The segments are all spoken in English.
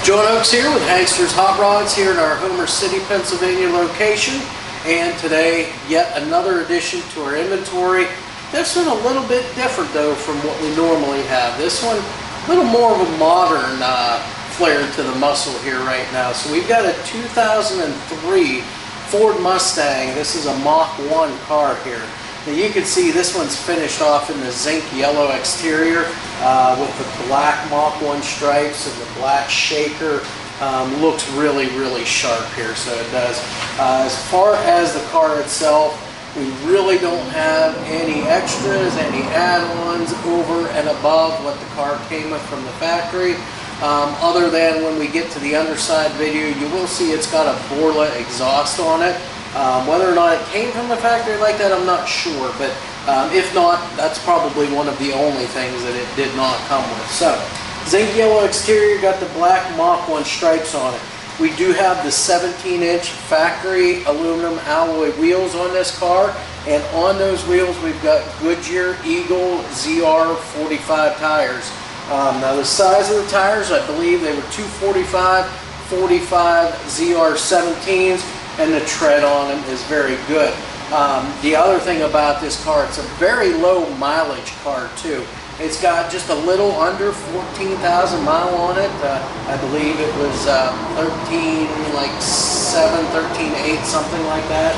John Oaks here with Hanksters Hot Rods here in our Homer City, Pennsylvania location. And today, yet another addition to our inventory. This one a little bit different though from what we normally have. This one a little more of a modern flair to the muscle here right now. So we've got a 2003 Ford Mustang. This is a Mach 1 car here. Now you can see this one's finished off in the zinc yellow exterior with the black Mach 1 stripes and the black shaker. Looks really, really sharp here, so it does. As far as the car itself, we really don't have any extras, any add-ons over and above what the car came with from the factory. Other than when we get to the underside video, you will see it's got a Borla exhaust on it. Whether or not it came from the factory like that, I'm not sure, but if not, that's probably one of the only things that it did not come with. So, zinc yellow exterior, got the black Mach 1 stripes on it. We do have the 17-inch factory aluminum alloy wheels on this car, and on those wheels we've got Goodyear Eagle ZR45 tires. Now the size of the tires, I believe they were 245, 45 ZR17s, and the tread on them is very good. The other thing about this car, it's a very low mileage car too. It's got just a little under 14,000 miles on it. I believe it was 13.8, something like that.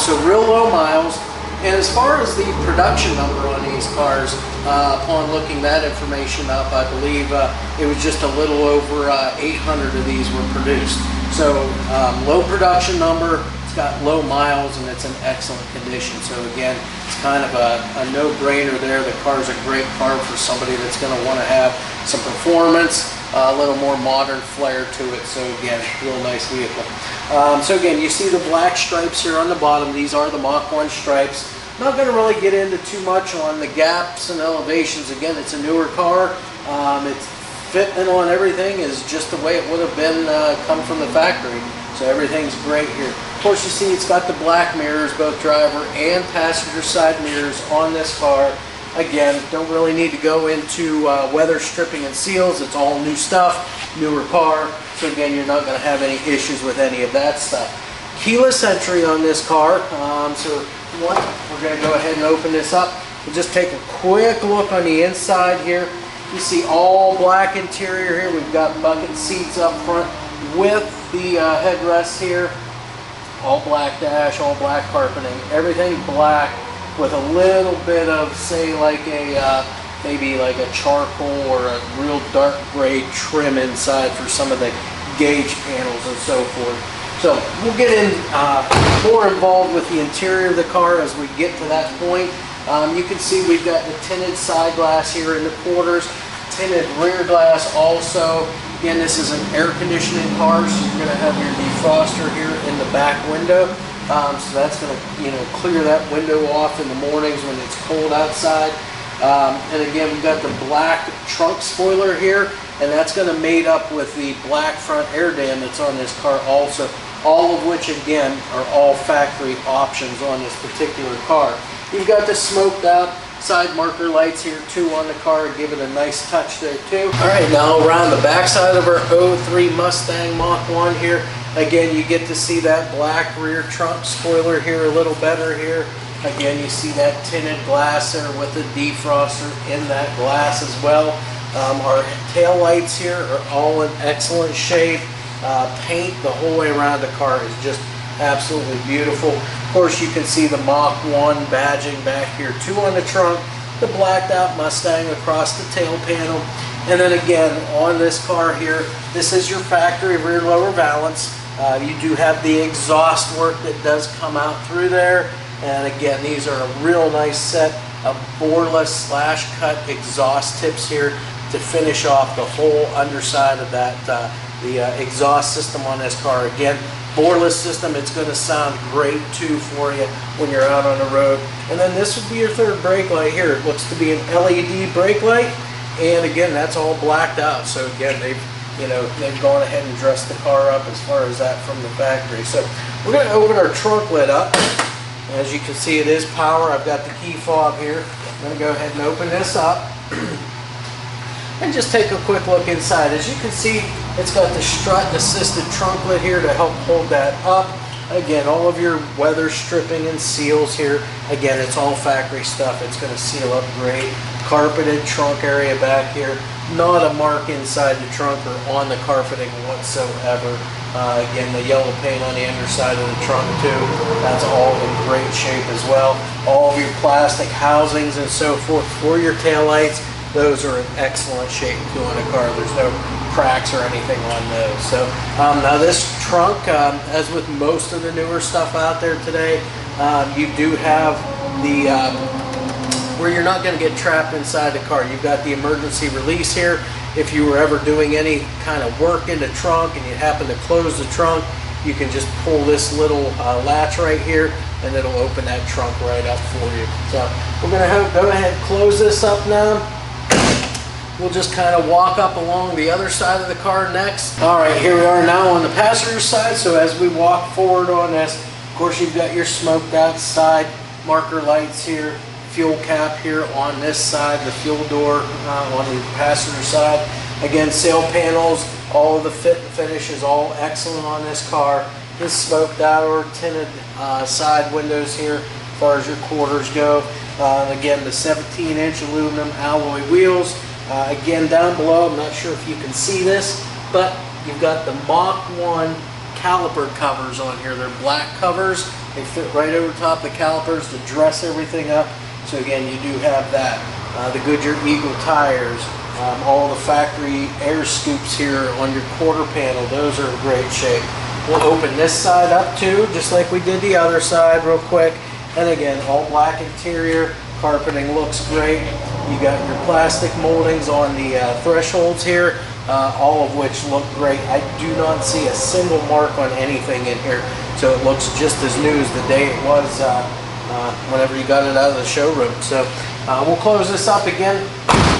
So real low miles. And as far as the production number on these cars, upon looking that information up, I believe it was just a little over 800 of these were produced. So low production number, it's got low miles, and it's in excellent condition. So again, it's kind of a no-brainer there. The car's a great car for somebody that's going to want to have some performance, a little more modern flair to it. So again, real nice vehicle. So again, you see the black stripes here on the bottom. These are the Mach 1 stripes. Not going to really get into too much on the gaps and elevations. Again, it's a newer car. Its fitment on everything is just the way it would have been come from the factory. So everything's great here. Of course, you see it's got the black mirrors, both driver and passenger side mirrors on this car. Again, don't really need to go into weather stripping and seals. It's all new stuff, newer car. So again, you're not going to have any issues with any of that stuff. Keyless entry on this car. So we're going to go ahead and open this up. We'll just take a quick look on the inside here. You see all black interior here. We've got bucket seats up front with the headrests here. All black dash, all black carpeting, everything black with a little bit of, say, like a maybe like a charcoal or a real dark gray trim inside for some of the gauge panels and so forth. So we'll get in more involved with the interior of the car as we get to that point. You can see we've got the tinted side glass here in the quarters, tinted rear glass also. Again, this is an air conditioning car, so you're going to have your defroster here in the back window. So that's going to, clear that window off in the mornings when it's cold outside. And again, we've got the black trunk spoiler here, and that's going to mate up with the black front air dam that's on this car also. All of which, again, are all factory options on this particular car. You've got the smoked out side marker lights here too on the car, give it a nice touch there too. Alright, now around the back side of our 03 Mustang Mach 1 here, again you get to see that black rear trunk spoiler here a little better here. Again, you see that tinted glass there with the defroster in that glass as well. Our tail lights here are all in excellent shape. Paint the whole way around the car is just absolutely beautiful. Of course, you can see the Mach 1 badging back here too on the trunk, the blacked out Mustang across the tail panel, and then again on this car here, this is your factory rear lower valance. You do have the exhaust work that does come out through there, and again, these are a real nice set of Borla slash cut exhaust tips here to finish off the whole underside of that the exhaust system on this car. Again, Borla system, it's going to sound great too for you when you're out on the road. And then this would be your third brake light here. It looks to be an LED brake light, and again, that's all blacked out. So again, they've gone ahead and dressed the car up as far as that from the factory. So we're going to open our trunk lid up. As you can see, it is power. I've got the key fob here. I'm going to go ahead and open this up. And just take a quick look inside. As you can see, It's got the strut and assisted trunklet here to help hold that up. Again, all of your weather stripping and seals here. Again, it's all factory stuff. It's going to seal up great. Carpeted trunk area back here. Not a mark inside the trunk or on the carpeting whatsoever. Again, the yellow paint on the underside of the trunk too. That's all in great shape as well. All of your plastic housings and so forth for your taillights, those are in excellent shape too on a car. There's no cracks or anything on those. So now this trunk, as with most of the newer stuff out there today, you do have the where you're not going to get trapped inside the car. You've got the emergency release here. If you were ever doing any kind of work in the trunk and you happen to close the trunk, you can just pull this little latch right here and it'll open that trunk right up for you. So we're going to go ahead and close this up now. We'll just kind of walk up along the other side of the car next. All right, here we are now on the passenger side. So as we walk forward on this, of course you've got your smoked out side marker lights here, fuel cap here on this side, the fuel door on the passenger side. Again, sail panels, all of the fit and finish is all excellent on this car. This smoked out or tinted side windows here as far as your quarters go. Again, the 17-inch aluminum alloy wheels. Again, down below, I'm not sure if you can see this, but you've got the Mach 1 caliper covers on here. They're black covers. They fit right over top the calipers to dress everything up. So again, you do have that. The Goodyear Eagle tires, all the factory air scoops here on your quarter panel, those are in great shape. We'll open this side up too, just like we did the other side real quick. And again, all black interior, carpeting looks great. You got your plastic moldings on the thresholds here, all of which look great. I do not see a single mark on anything in here, so it looks just as new as the day it was whenever you got it out of the showroom. So we'll close this up again.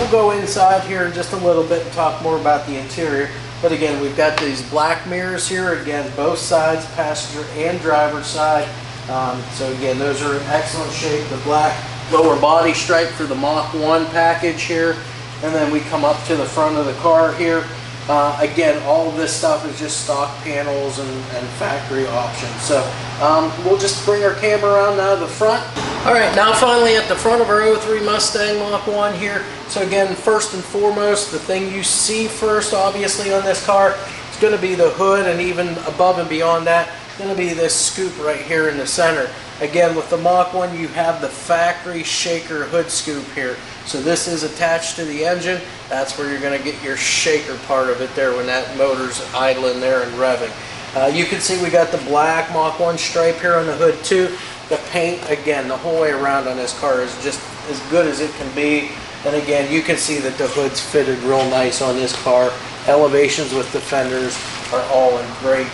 We'll go inside here in just a little bit and talk more about the interior. But again, we've got these black mirrors here, again, both sides, passenger and driver side. So again, those are in excellent shape. The black lower body stripe for the Mach 1 package here. And then we come up to the front of the car here. Again, all of this stuff is just stock panels and factory options. So we'll just bring our camera around now to the front. All right, now finally at the front of our 03 Mustang Mach 1 here. So again, first and foremost, the thing you see first, obviously, on this car is going to be the hood, and even above and beyond that, going to be this scoop right here in the center. Again, with the Mach 1, you have the factory shaker hood scoop here. So this is attached to the engine. That's where you're going to get your shaker part of it there when that motor's idling there and revving. You can see we got the black Mach 1 stripe here on the hood too. The paint, again, the whole way around on this car is just as good as it can be. And again, you can see that the hood's fitted real nice on this car. Elevations with the fenders are all in great,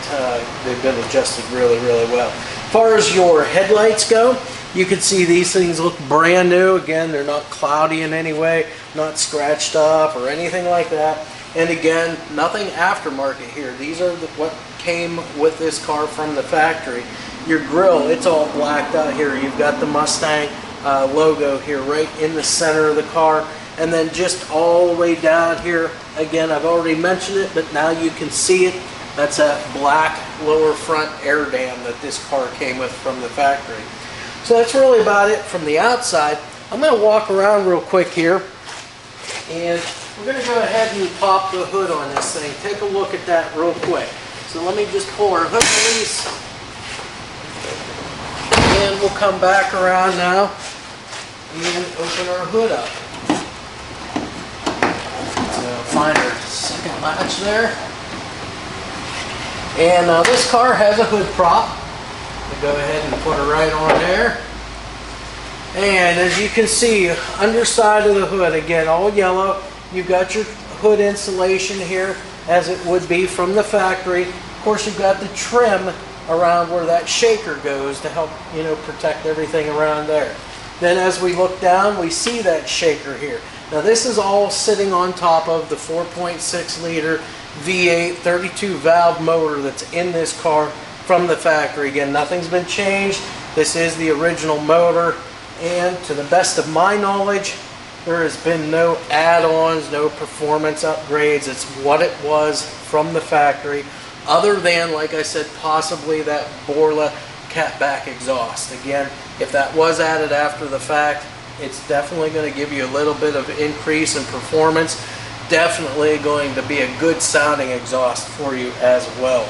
they've been adjusted really, really well. As far as your headlights go, you can see these things look brand new. Again, they're not cloudy in any way, not scratched up or anything like that. And again, nothing aftermarket here. These are what came with this car from the factory. Your grille, it's all blacked out here. You've got the Mustang logo here right in the center of the car. And then just all the way down here, again, I've already mentioned it, but now you can see it. That's that black lower front air dam that this car came with from the factory. So that's really about it from the outside. I'm going to walk around real quick here, and we're going to go ahead and pop the hood on this thing. Take a look at that real quick. So let me just pull our hood release, and we'll come back around now and open our hood up. So find our second latch there. And this car has a hood prop. We'll go ahead and put it right on there. And as you can see, underside of the hood, again, all yellow. You've got your hood insulation here, as it would be from the factory. Of course, you've got the trim around where that shaker goes to help, you know, protect everything around there. Then as we look down, we see that shaker here. Now this is all sitting on top of the 4.6 liter V8 32 valve motor that's in this car from the factory. Again, nothing's been changed. This is the original motor, and to the best of my knowledge, There has been no add-ons, no performance upgrades. It's what it was from the factory, other than, like I said, possibly that Borla catback exhaust. Again, if that was added after the fact, it's definitely going to give you a little bit of increase in performance. Definitely going to be a good sounding exhaust for you as well.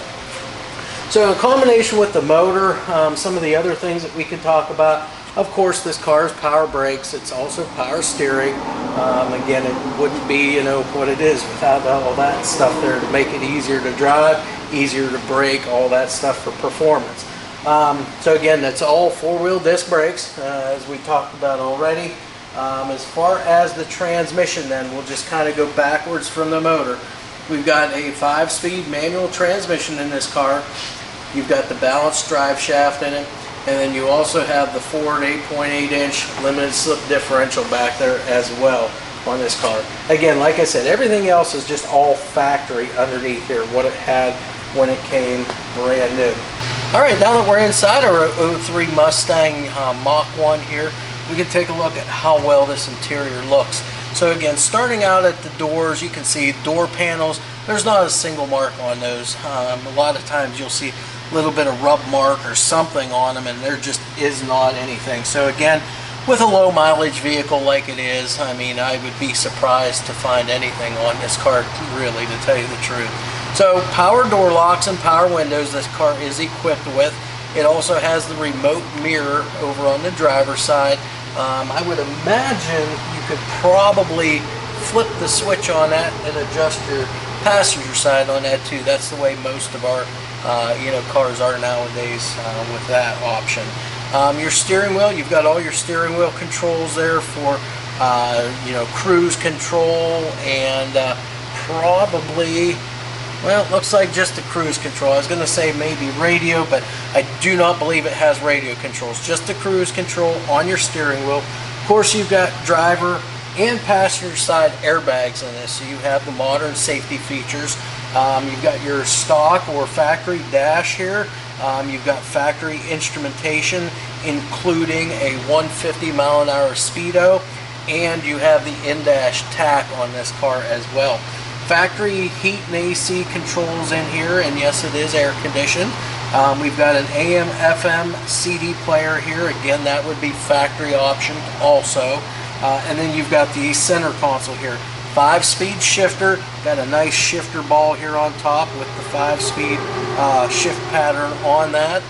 So in combination with the motor, some of the other things that we can talk about, of course, this car is power brakes. It's also power steering. Again, it wouldn't be, you know, what it is without all that stuff there to make it easier to drive, easier to brake, all that stuff for performance. So again, that's all four-wheel disc brakes, as we talked about already. As far as the transmission, then we'll just kind of go backwards from the motor. We've got a 5-speed manual transmission in this car. You've got the balanced drive shaft in it, and then you also have the Ford 8.8-inch limited slip differential back there as well on this car. Again, like I said, everything else is just all factory underneath here, what it had when it came brand new. All right, now that we're inside our 03 Mustang Mach 1 here, we can take a look at how well this interior looks. So again, starting out at the doors, you can see door panels. There's not a single mark on those. A lot of times you'll see a little bit of rub mark or something on them, and there just is not anything. So again, with a low mileage vehicle like it is, I mean, I would be surprised to find anything on this car, really, to tell you the truth. So power door locks and power windows this car is equipped with. It also has the remote mirror over on the driver's side. I would imagine you could probably flip the switch on that and adjust your passenger side on that too. That's the way most of our cars are nowadays with that option. Your steering wheel, you've got all your steering wheel controls there for cruise control and probably, well, it looks like just the cruise control. I was going to say maybe radio, but I do not believe it has radio controls. Just the cruise control on your steering wheel. Of course, you've got driver and passenger side airbags in this, so you have the modern safety features. You've got your stock or factory dash here. You've got factory instrumentation, including a 150 mile an hour speedo, and you have the in-dash tack on this car as well. Factory heat and AC controls in here, and yes, it is air conditioned. We've got an AM, FM, CD player here. Again, that would be factory option also. And then you've got the center console here. 5-speed shifter, got a nice shifter ball here on top with the 5-speed shift pattern on that.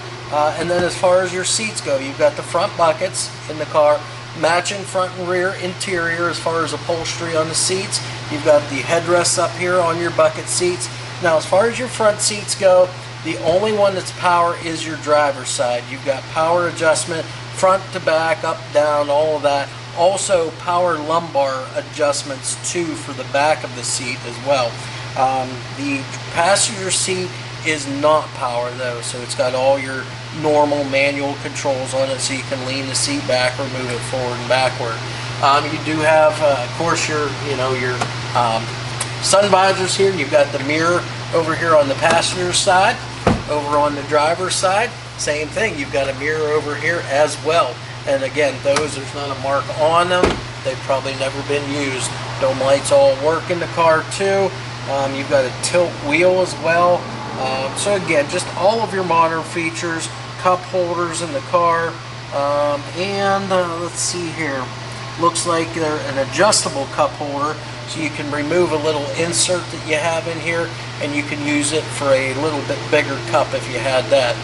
And then as far as your seats go, you've got the front buckets in the car, matching front and rear interior as far as upholstery on the seats. You've got the headrests up here on your bucket seats. Now as far as your front seats go, the only one that's power is your driver's side. You've got power adjustment front to back, up, down, all of that. Also power lumbar adjustments too for the back of the seat as well. The passenger seat is not power though, so it's got all your normal manual controls on it, so you can lean the seat back or move it forward and backward. You do have, of course, your sun visors here. You've got the mirror over here on the passenger side. Over on the driver's side, same thing. You've got a mirror over here as well. And again, there's not a mark on them. They've probably never been used. Dome lights all work in the car too. You've got a tilt wheel as well. So again, just all of your modern features, cup holders in the car, and let's see here. Looks like they're an adjustable cup holder, so you can remove a little insert that you have in here, and you can use it for a little bit bigger cup if you had that.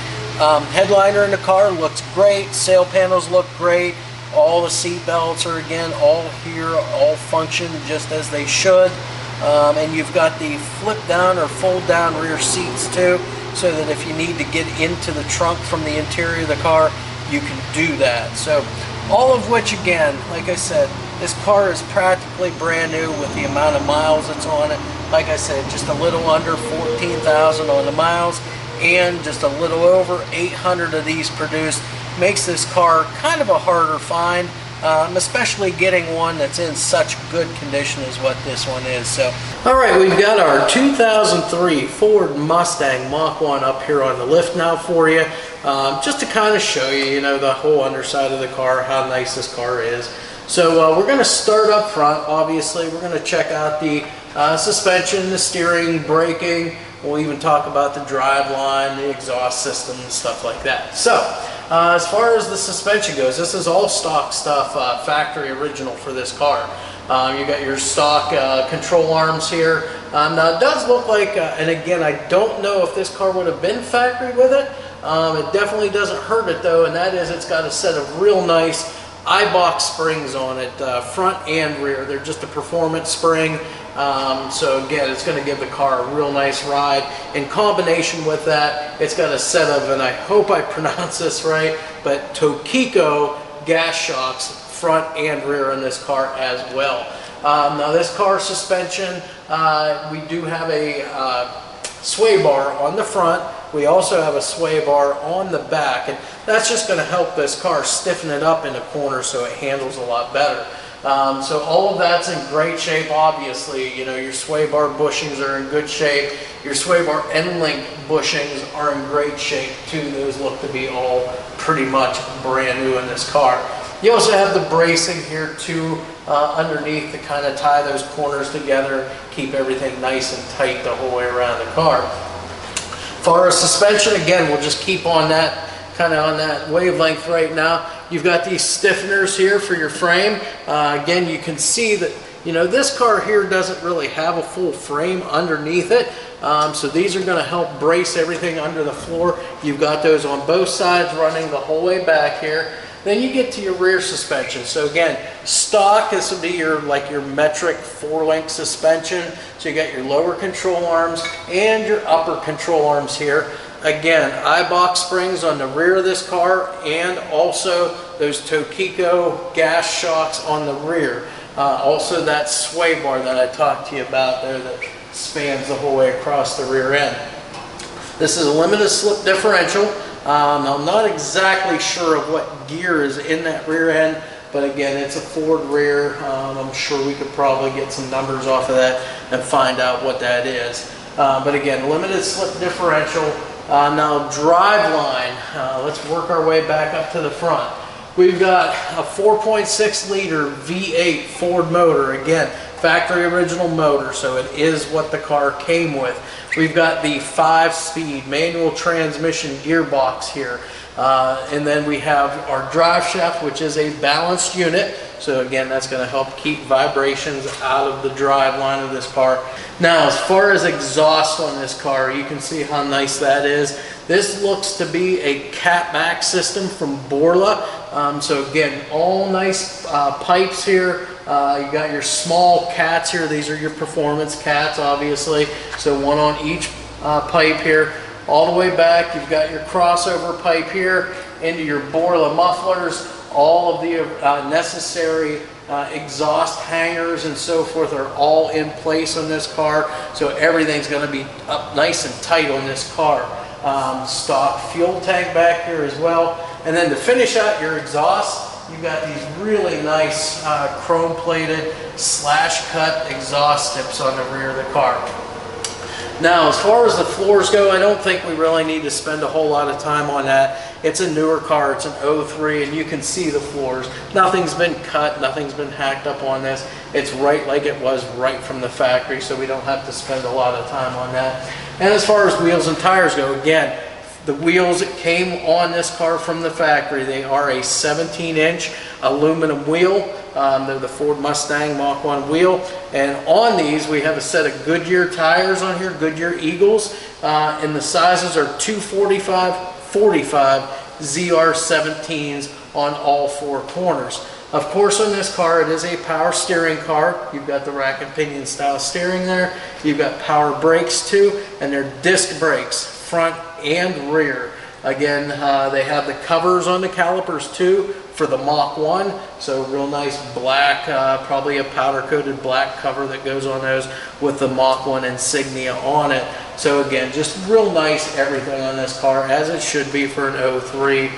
Headliner in the car looks great. Sail panels look great. All the seat belts are again all here, all function just as they should. And you've got the flip down or fold down rear seats too, so that if you need to get into the trunk from the interior of the car, you can do that. So all of which, again, like I said, this car is practically brand new with the amount of miles that's on it. Like I said, just a little under 14,000 on the miles, and just a little over 800 of these produced. Makes this car kind of a harder find, especially getting one that's in such good condition as what this one is. So, all right, we've got our 2003 Ford Mustang Mach 1 up here on the lift now for you, just to kind of show you, the whole underside of the car, how nice this car is. So we're going to start up front. Obviously, we're going to check out the suspension, the steering, braking. We'll even talk about the drive line, the exhaust system, and stuff like that. So as far as the suspension goes, this is all stock stuff, factory original for this car. You got your stock control arms here. Now it does look like, and again, I don't know if this car would have been factory with it. It definitely doesn't hurt it though, and that is it's got a set of real nice I-box springs on it, front and rear. They're just a performance spring. So again, it's going to give the car a real nice ride. In combination with that, it's got a set of, and I hope I pronounce this right, but Tokiko gas shocks, front and rear in this car as well. Now this car suspension, we do have a sway bar on the front. We also have a sway bar on the back, and that's just going to help this car stiffen it up in a corner so it handles a lot better. So all of that's in great shape. Obviously, you know, your sway bar bushings are in good shape. Your sway bar end link bushings are in great shape too. Those look to be all pretty much brand new in this car. You also have the bracing here too underneath to kind of tie those corners together, keep everything nice and tight the whole way around the car. As far as suspension, again, we'll just keep on that kind of on that wavelength right now. You've got these stiffeners here for your frame. Again, you can see that, you know, this car here doesn't really have a full frame underneath it. So these are going to help brace everything under the floor. You've got those on both sides running the whole way back here. Then you get to your rear suspension. So again, stock, this would be your your metric 4-link suspension. So you got your lower control arms and your upper control arms here. Again, I-box springs on the rear of this car, and also those Tokiko gas shocks on the rear. Also that sway bar that I talked to you about there that spans the whole way across the rear end. This is a limited slip differential. I'm not exactly sure of what gear is in that rear end, but again, it's a Ford rear. I'm sure we could probably get some numbers off of that and find out what that is. But again, limited slip differential. Now driveline, let's work our way back up to the front. We've got a 4.6 liter V8 Ford motor. Again, factory original motor, so it is what the car came with. We've got the 5-speed manual transmission gearbox here. And then we have our drive shaft, which is a balanced unit. So again, that's going to help keep vibrations out of the drive line of this car. Now, as far as exhaust on this car, you can see how nice that is. This looks to be a catback system from Borla. So again, all nice pipes here. You got your small cats here. These are your performance cats, obviously. So one on each pipe here. All the way back, you've got your crossover pipe here into your Borla mufflers. All of the necessary exhaust hangers and so forth are all in place on this car. So everything's going to be up nice and tight on this car. Stock fuel tank back here as well. And then to finish out your exhaust, you've got these really nice chrome plated slash cut exhaust tips on the rear of the car. Now, as far as the floors go, I don't think we really need to spend a whole lot of time on that. It's a newer car, it's an 03, and you can see the floors. Nothing's been cut, nothing's been hacked up on this. It's right like it was right from the factory, so we don't have to spend a lot of time on that. And as far as wheels and tires go, again, the wheels that came on this car from the factory, they are a 17-inch aluminum wheel. They're the Ford Mustang Mach 1 wheel. And on these, we have a set of Goodyear tires on here, Goodyear Eagles. And the sizes are 245, 45 ZR17s on all 4 corners. Of course, on this car, it is a power steering car. You've got the rack and pinion style steering there. You've got power brakes too, and they're disc brakes, front and rear. Again, they have the covers on the calipers too for the Mach 1. So real nice black, probably a powder coated black cover that goes on those with the Mach 1 insignia on it. So again, just real nice everything on this car, as it should be for an 03.